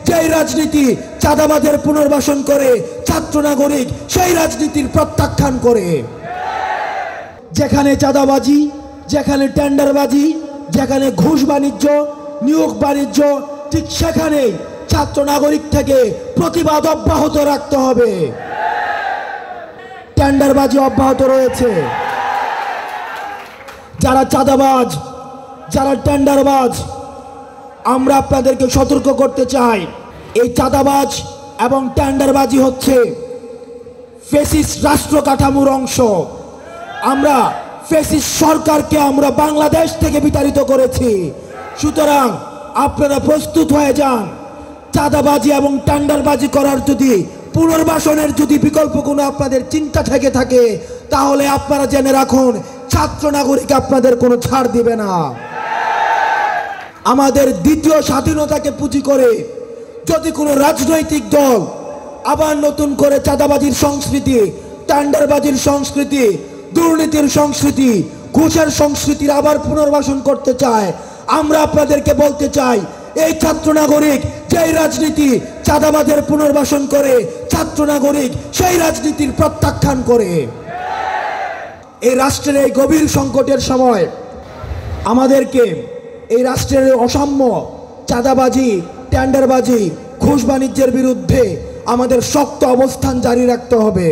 যেই রাজনীতি চাঁদাবাজের পুনর্বাসন করে, ছাত্র নাগরিক সেই রাজনীতির প্রত্যাখ্যান করে। যেখানে চাঁদাবাজি, যেখানে টেন্ডারবাজি, যেখানে ঘুষ বাণিজ্য, নিয়োগ বাণিজ্য, ঠিক সেখানেই ছাত্র নাগরিক থেকে প্রতিবাদ অব্যাহত রাখতে হবে। টেন্ডারবাজি অব্যাহত রয়েছে। যারা চাঁদাবাজ, যারা টেন্ডারবাজ, আমরা আপনাদেরকে সতর্ক করতে চাই, এই চাঁদাবাজ এবং টেন্ডারবাজি হচ্ছে ফ্যাসিস্ট রাষ্ট্র কাঠামোর অংশ। আমরা ফ্যাসিস্ট সরকারকে আমরা বাংলাদেশ থেকে বিতাড়িত করেছি। সুতরাং আপনারা প্রস্তুত হয়ে যান। চাঁদাবাজি এবং টেন্ডারবাজি করার যদি, পুনর্বাসনের যদি বিকল্প কোনো আপনাদের চিন্তা থেকে থাকে, তাহলে আপনারা জেনে রাখুন, ছাত্র নাগরিক আপনাদের কোনো ছাড় দিবে না। আমাদের দ্বিতীয় স্বাধীনতাকে পুঁজি করে যদি কোনো রাজনৈতিক দল আবার নতুন করে চাঁদাবাজির সংস্কৃতি, টেন্ডারবাজির সংস্কৃতি, দুর্নীতির সংস্কৃতি, ঘুষের সংস্কৃতির আবার পুনর্বাসন করতে চায়, আমরা আপনাদেরকে বলতে চাই, এই ছাত্র নাগরিক যেই রাজনীতি চাঁদাবাজের পুনর্বাসন করে, ছাত্র নাগরিক সেই রাজনীতির প্রত্যাখ্যান করে। এই রাষ্ট্রের এই গভীর সংকটের সময় আমাদেরকে এই রাষ্ট্রের অসাম্য, চাঁদাবাজি, টেন্ডারবাজি, ঘুষ বাণিজ্যের বিরুদ্ধে আমাদের শক্ত অবস্থান জারি রাখতে হবে।